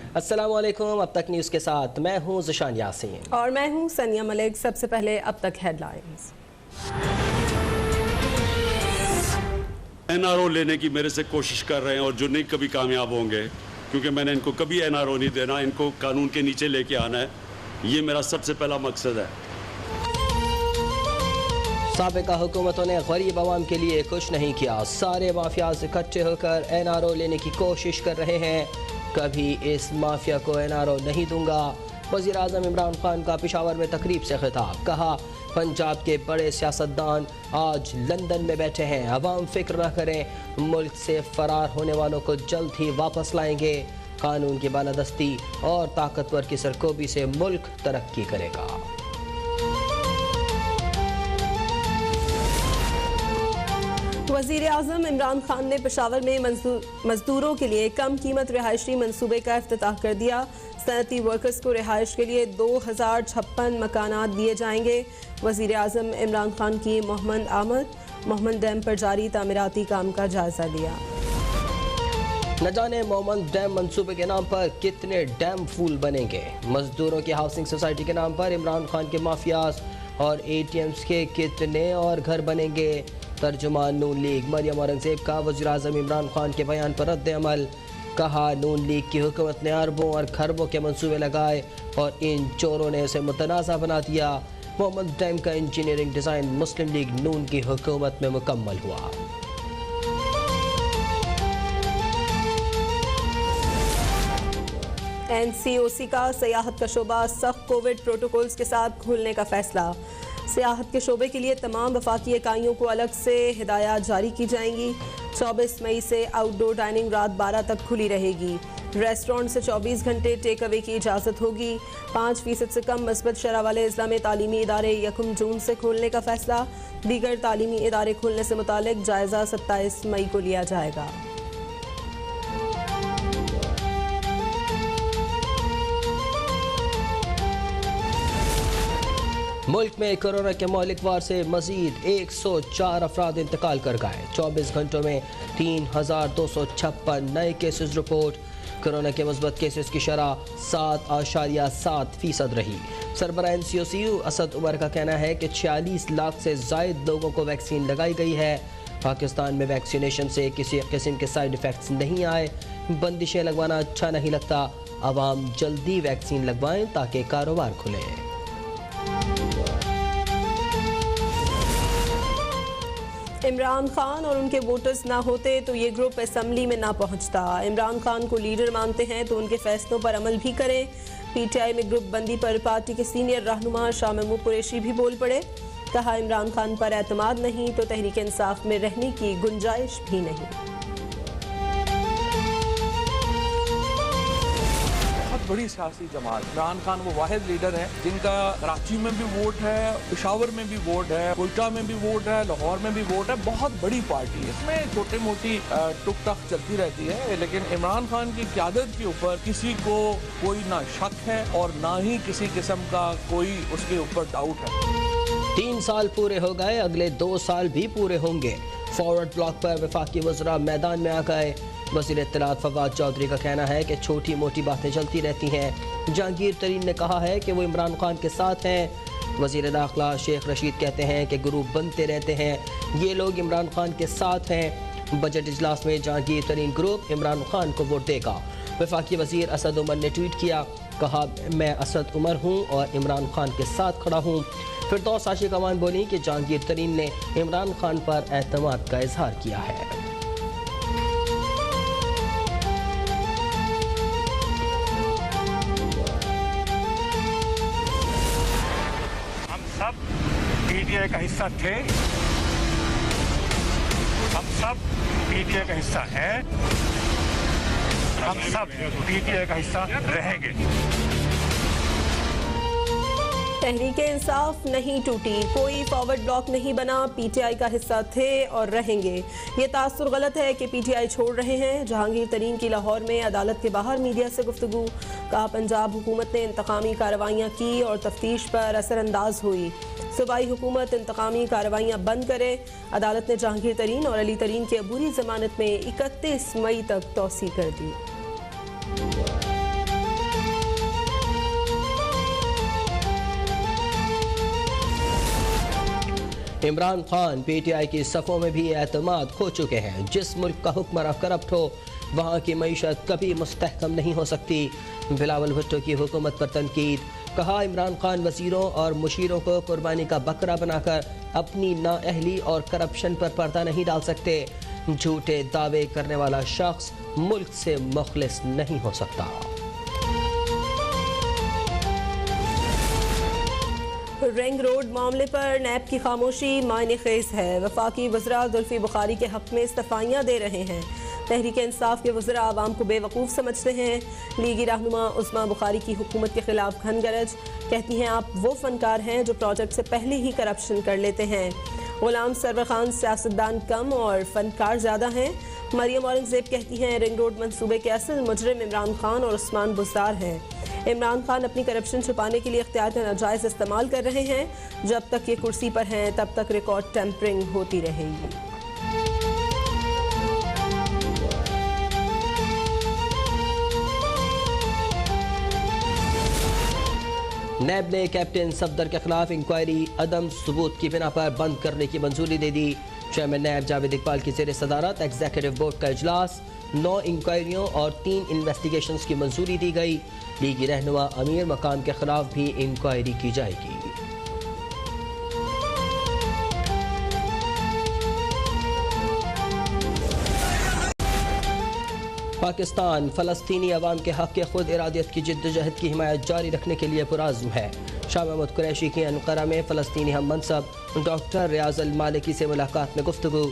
अस्सलाम वालेकुम। अब तक न्यूज़ के साथ मैं हूं ज़शान यासीन और मैं हूं सनिया मलिक। सबसे पहले अब तक हेडलाइंस। एनआरओ लेने की मेरे से कोशिश कर रहे हैं और जो नहीं कभी कामयाब होंगे, क्योंकि मैंने इनको कभी एनआरओ नहीं देना, इनको कानून के नीचे लेके आना है। ये मेरा सबसे पहला मकसद है। साबिका हुकूमतों ने गरीब आवाम के लिए कुछ नहीं किया। सारे माफियाज इकट्ठे होकर एनआरओ लेने की कोशिश कर रहे हैं। कभी इस माफिया को एनआरओ नहीं दूंगा। वज़ीर आज़म इमरान खान का पेशावर में तकरीब से खिताब। कहा, पंजाब के बड़े सियासतदान आज लंदन में बैठे हैं। अवाम फिक्र न करें, मुल्क से फरार होने वालों को जल्द ही वापस लाएंगे। कानून की बालादस्ती और ताकतवर की सरकोबी से मुल्क तरक्की करेगा। वज़ीर आज़म इमरान खान ने पेशावर में मजदूरों के लिए कम कीमत रिहायशी मनसूबे का इफ्तिताह कर दिया। सनती वर्कर्स को रिहाइश के लिए 2056 मकानात दिए जाएंगे। वज़ीर आज़म इमरान खान की मोहम्मद डैम पर जारी तामीराती काम का जायजा लिया। न जाने मोहम्मद डैम मंसूबे के नाम पर कितने डैम फूल बनेंगे। मजदूरों की हाउसिंग सोसाइटी के नाम पर इमरान खान के माफियाज और ATMs के कितने और घर बनेंगे। तर्जुमान नून लीग मरियम औरंगजेब का वज़ीर आज़म इमरान खान के बयान पर रद्द अमल। कहा, नून लीग की हुकूमत ने अरबों और खरबों के मंसूबे लगाए और इन चोरों ने उसे मुतनाज़ा बना दिया। मोहम्मद डैम का इंजीनियरिंग डिज़ाइन मुस्लिम लीग नून की हुकूमत में मुकम्मल हुआ। NCOC का सियाहत का शोबा सख्त कोविड प्रोटोकॉल्स के साथ खोलने का फैसला। सियाहत के शोबे के लिए तमाम वफाकी इकाइयों को अलग से हिदायत जारी की जाएंगी। 24 मई से आउटडोर डाइनिंग रात 12 तक खुली रहेगी। रेस्टोरेंट से 24 घंटे टेक अवे की इजाज़त होगी। 5% से कम मस्बत शरह वाले अज़ला में तालीमी इदारे 1 जून से खोलने का फैसला। दीगर तालीमी इदारे खोलने से मुतालिक जायज़ा 27 मई को लिया जाएगा। मुल्क में कोरोना के मौलिक वार से मजीद 104 अफराद इंतकाल कर गए। 24 घंटों में 3256 नए केसेस रिपोर्ट। कोरोना के मुस्बत केसेस की शरह 7.7% रही। सरबराह NCOC असद उमर का कहना है कि 46 लाख से ज़ायद लोगों को वैक्सीन लगाई गई है। पाकिस्तान में वैक्सीनेशन से किसी किस्म के साइड इफ़ेक्ट्स नहीं आए। बंदिशें लगवाना अच्छा नहीं लगता। आवाम जल्दी वैक्सीन लगवाएं ताकि कारोबार खुले। इमरान खान और उनके वोटर्स ना होते तो ये ग्रुप असम्बली में ना पहुंचता। इमरान खान को लीडर मानते हैं तो उनके फैसलों पर अमल भी करें। PTI में ग्रुप बंदी पर पार्टी के सीनियर रहनुमा शाह महमूद कुरैशी भी बोल पड़े। कहा, इमरान खान पर एतमाद नहीं तो तहरीक इंसाफ में रहने की गुंजाइश भी नहीं। बड़ी सियासी जमात इमरान खान वो वाहिद लीडर है जिनका कराची में भी वोट है, पेशावर में भी वोट है, कोयटा में भी वोट है, लाहौर में भी वोट है। बहुत बड़ी पार्टी है। इसमें छोटी मोटी टुक टक चलती रहती है, लेकिन इमरान खान की क़यादत के ऊपर किसी को कोई ना शक है और ना ही किसी किस्म का कोई उसके ऊपर डाउट है। 3 साल पूरे हो गए, अगले 2 साल भी पूरे होंगे। फॉरवर्ड ब्लॉक पर वफाकी वज़रा मैदान में आ गए। वज़ीर इत्तलात फवाद चौधरी का कहना है कि छोटी मोटी बातें चलती रहती हैं। जहांगीर तरीन ने कहा है कि वो इमरान खान के साथ हैं। वज़ीर दाखिला शेख रशीद कहते हैं कि ग्रुप बनते रहते हैं, ये लोग इमरान खान के साथ हैं। बजट इजलास में जहांगीर तरीन ग्रुप इमरान खान को वोट देगा। वफाकी वज़ीर असद उमर ने ट्वीट किया, कहा, मैं असद उमर हूँ और इमरान खान के साथ खड़ा हूँ। फिरदौस आशिक अमान बोली कि जहांगीर तरीन ने इमरान खान पर एतमाद का इजहार किया है। PTI का हिस्सा थे, हम सब PTI का हिस्सा हैं, हम सब PTI का हिस्सा रहेंगे। तहरीक इंसाफ नहीं टूटी, कोई फॉरवर्ड ब्लॉक नहीं बना, PTI का हिस्सा थे और रहेंगे। ये तासुर गलत है कि PTI छोड़ रहे हैं। जहांगीर तरीन की लाहौर में अदालत के बाहर मीडिया से गुफ्तगू। कहा, पंजाब हुकूमत ने इंतकामी कार्रवाइयाँ की और तफ्तीश पर असरअंदाज हुई। सूबाई हुकूमत इंतकामी कार्रवाइयाँ बंद करे। अदालत ने जहांगीर तरीन और अली तरीन की अबूरी जमानत में 31 मई तक तौसी कर दी। इमरान खान PTI की सफ़ों में भी एतमाद खो चुके हैं। जिस मुल्क का हुक्मरान करप्ट हो वहाँ की मईशत कभी मुस्तहकम नहीं हो सकती। बिलावल भुट्टो की हुकूमत पर तनकीद। कहा, इमरान खान वजीरों और मुशीरों को कुर्बानी का बकरा बनाकर अपनी नाअहली और करप्शन पर पर्दा नहीं डाल सकते। झूठे दावे करने वाला शख्स मुल्क से मुखलिस नहीं हो सकता। रिंग रोड मामले पर नैब की खामोशी मायने खेज है। वफाकी वज़रा जुल्फ़ी बुखारी के हक़ में इस्तीफ़ाइयाँ दे रहे हैं। तहरीक इंसाफ के वज़रा आवाम को बेवकूफ़ समझते हैं। लीगी रहनुमा उस्मा बुखारी की हुकूमत के खिलाफ घनगरज। कहती हैं, आप वो फनकार हैं जो प्रोजेक्ट से पहले ही करप्शन कर लेते हैं। गुलाम सरवर खान सियासतदान कम और फनकार ज़्यादा हैं। मरियम औरंगज़ेब कहती हैं, रिंग रोड मंसूबे के असल मुजरिम इमरान खान और उस्मान बुज़दार हैं। इमरान खान अपनी करप्शन छुपाने के लिए इख्तियार का नाजायज़ इस्तेमाल कर रहे हैं। जब तक ये कुर्सी पर हैं तब तक रिकॉर्ड टेम्परिंग होती रहेगी। नैब ने कैप्टन सफदर के खिलाफ इंक्वायरी अदम सबूत की बिना पर बंद करने की मंजूरी दे दी। चेयरमैन नैब जावेद इकबाल की ज़ेर सदारत एग्जीक्यूटिव बोर्ड का इजलास। 9 इंक्वायरियों और 3 इन्वेस्टिगेशंस की मंजूरी दी गई। लीगी रहनुमा अमीर मकाम के खिलाफ भी इंक्वायरी की जाएगी। पाकिस्तान फ़लस्तीनी अवाम के हक़ खुद इरादियत की जिद्दोजहद की हिमायत जारी रखने के लिए पुरज़्म है। शाह महमूद कुरैशी की अनक़रा में फ़लस्तीनी हम मनसब डॉक्टर रियाज़ अल मालिकी से मुलाकात में गुफ्तगू।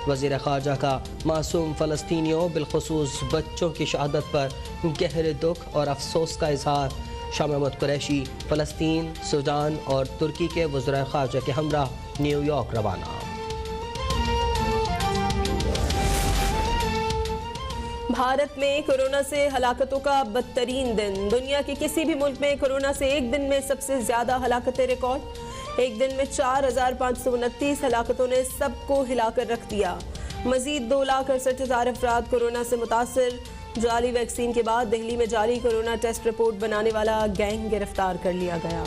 वज़ीर ख़ारजा का मासूम फ़लस्तीनियों बिलख़ुसूस बच्चों की शहादत पर गहरे दुख और अफसोस का इजहार। शाह महमूद कुरैशी फ़लस्तीन, सूडान और तुर्की के वज़ीर ख़ारजा के हमराह न्यूयॉर्क रवाना। भारत में कोरोना से हलाकतों का बदतरीन दिन। दुनिया के किसी भी मुल्क में कोरोना से एक दिन में सबसे ज़्यादा हलाकतें रिकॉर्ड। एक दिन में 4,529 हलाकतों ने सबको हिलाकर रख दिया। मजीद 2,68,000 अफराद कोरोना से मुतासर। जाली वैक्सीन के बाद दिल्ली में जाली कोरोना टेस्ट रिपोर्ट बनाने वाला गैंग गिरफ्तार कर लिया गया।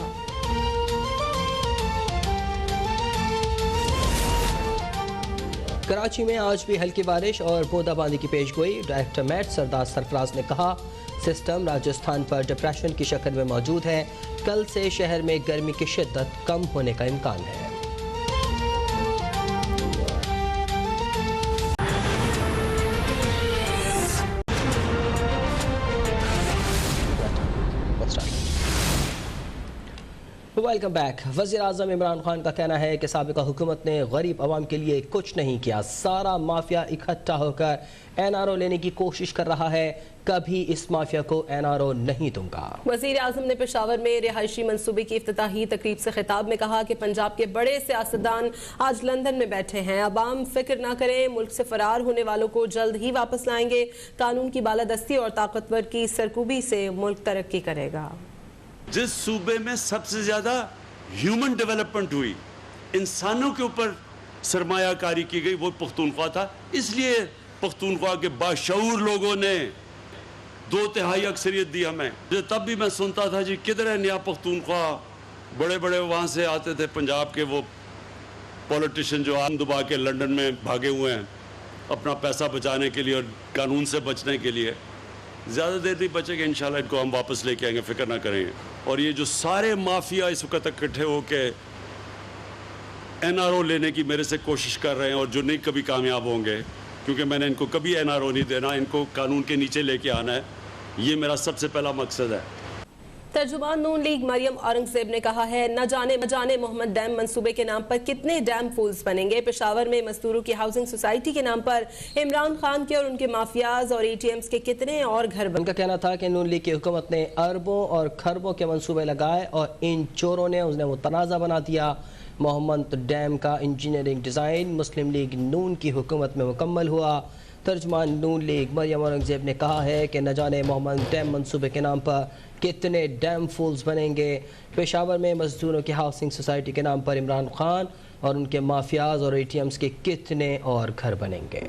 कराची में आज भी हल्की बारिश और बूंदाबांदी की पेशगोई। डायरेक्टर मैट सरदार सरफराज ने कहा, सिस्टम राजस्थान पर डिप्रेशन की शक्ल में मौजूद है। कल से शहर में गर्मी की शिद्दत कम होने का इम्कान है। Welcome back. वज़ीर आज़म इमरान खान का कहना है कि साबिक़ा हुकूमत ने गरीब आवाम के लिए कुछ नहीं किया। सारा माफिया इकट्ठा होकर NRO लेने की कोशिश कर रहा है। कभी इस माफिया को NRO नहीं दूंगा। वज़ीर आज़म ने पेशावर में रिहायशी मंसूबे की इफ्तिताही तकरीब से खिताब में कहा कि पंजाब के बड़े सियासतदान आज लंदन में बैठे हैं। अवाम फिक्र ना करें, मुल्क से फरार होने वालों को जल्द ही वापस लाएंगे। कानून की बालादस्ती और ताकतवर की सरकूबी से मुल्क तरक्की करेगा। जिस सूबे में सबसे ज़्यादा ह्यूमन डेवलपमेंट हुई, इंसानों के ऊपर सरमायाकारी की गई, वो पख्तूनख्वा था। इसलिए पख्तूनख्वा के बाशऊर लोगों ने 2/3 अक्सरियत दी हमें। तब भी मैं सुनता था, जी किधर है नया पख्तूनख्वा। बड़े बड़े वहाँ से आते थे पंजाब के वो पॉलिटिशियन जो आम दुबा के लंदन में भागे हुए हैं अपना पैसा बचाने के लिए और कानून से बचने के लिए। ज़्यादा देर नहीं बचेगा, इंशाल्लाह इनको हम वापस लेके आएंगे, फिक्र ना करेंगे। और ये जो सारे माफिया इस वक्त इकट्ठे होके NRO लेने की मेरे से कोशिश कर रहे हैं और जो नहीं कभी कामयाब होंगे, क्योंकि मैंने इनको कभी NRO नहीं देना, इनको कानून के नीचे लेके आना है। ये मेरा सबसे पहला मकसद है। तर्जुमान नून लीग मरियम औरंगजेब ने कहा है, न जाने मोहम्मद डैम मंसूबे के नाम पर कितने डैम फूल्स बनेंगे। पेशावर में मजदूरों की हाउसिंग सोसाइटी के नाम पर इमरान खान के और उनके माफियाज और ATMs के कितने और घर बने। उनका कहना था कि नून लीग की हुकूमत ने अरबों और खरबों के मंसूबे लगाए और इन चोरों ने उन्हें मुतनाज़ा बना दिया। मोहम्मद डैम का इंजीनियरिंग डिज़ाइन मुस्लिम लीग नून की हुकूमत में मुकम्मल हुआ। तर्जमान नून लीग मरियम औरंगजेब ने कहा है कि न जाने मोहम्मद डैम मंसूबे के नाम पर कितने डैम फूल्स बनेंगे। पेशावर में मजदूरों की हाउसिंग सोसाइटी के नाम पर इमरान खान और उनके माफियाज और ATMs के कितने और घर बनेंगे।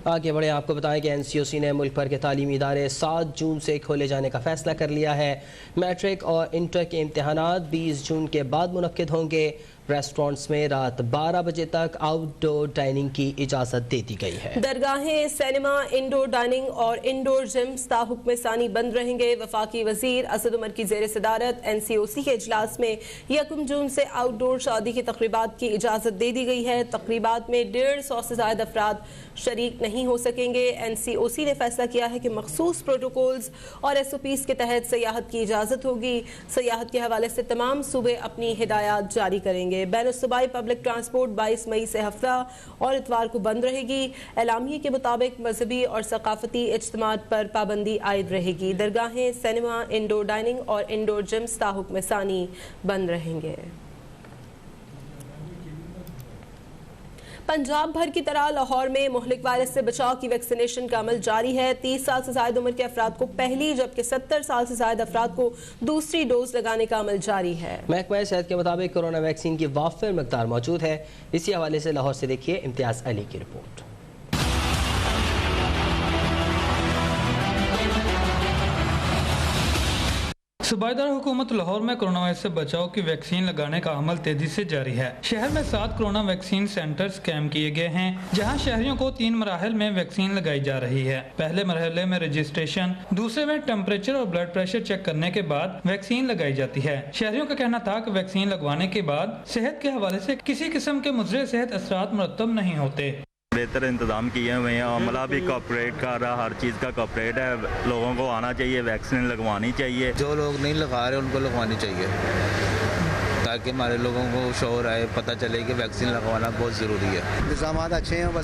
आगे बढ़े आपको बताएं कि NCOC ने मुल्क भर के तालीमी इदारे 7 जून से खोले जाने का फैसला कर लिया है। मैट्रिक और इंटर के इम्तहानात 20 जून के बाद मुनक्किद होंगे। रेस्टोरेंट्स में रात 12 बजे तक आउटडोर डाइनिंग की इजाज़त दे दी गई है। दरगाहें, सिनेमा, इंडोर डाइनिंग और इंडोर जिम ताहुक्म सानी बंद रहेंगे। वफाकी वजीर असद उमर की ज़ेर सदारत NCOC के इजलास में 1 जून से आउटडोर शादी की तकरीबात की इजाज़त दे दी गई है। तकरीबात में 150 से ज़ायद अफराद शरीक नहीं हो सकेंगे। NCOC ने फैसला किया है कि मखसूस प्रोटोकॉल्स और SOPs के तहत सयाहत की इजाज़त होगी। सयाहत के हवाले से तमाम सूबे अपनी हिदायत जारी करेंगे। बैनुल-सूबाई पब्लिक ट्रांसपोर्ट 22 मई से हफ्ता और इतवार को बंद रहेगी। एलामिये के मुताबिक मजहबी और सकाफती इज्तिमात पर पाबंदी आयद रहेगी। दरगाहें, सिनेमा, इंडोर डाइनिंग और इंडोर जिम्स ताहुक्म सानी बंद रहेंगे। पंजाब भर की तरह लाहौर में मुहलिक वायरस से बचाव की वैक्सीनेशन का अमल जारी है। 30 साल से ज़ायद उम्र के अफराद को पहली जबकि 70 साल से ज़ायद अफराद को दूसरी डोज लगाने का अमल जारी है। महकमा सेहत के मुताबिक कोरोना वैक्सीन की वाफिर मकदार मौजूद है। इसी हवाले से लाहौर से देखिए इम्तियाज़ अली की रिपोर्ट। सूबाईदार हुकूमत लाहौर में कोरोना वायरस से बचाव की वैक्सीन लगाने का अमल तेजी से जारी है। शहर में 7 कोरोना वैक्सीन सेंटर्स कायम किए गए हैं, जहां शहरियों को 3 मराहल में वैक्सीन लगाई जा रही है। पहले मरहले में रजिस्ट्रेशन, दूसरे में टेम्परेचर और ब्लड प्रेशर चेक करने के बाद वैक्सीन लगाई जाती है। शहरियों का कहना था कि वैक्सीन लगवाने के बाद सेहत के हवाले से किसी किस्म के मुज़रे सेहत असरात मुरतब नहीं होते। बेहतर इंतजाम किए हुए हैं, अमला भी कॉपरेट कर रहा, हर चीज़ का कॉपरेट है। लोगों को आना चाहिए, वैक्सीन लगवानी चाहिए। जो लोग नहीं लगा रहे उनको लगवानी चाहिए ताकि हमारे लोगों को शौर आए, पता चले कि वैक्सीन लगवाना बहुत ज़रूरी है। इंतजाम अच्छे हैं, बस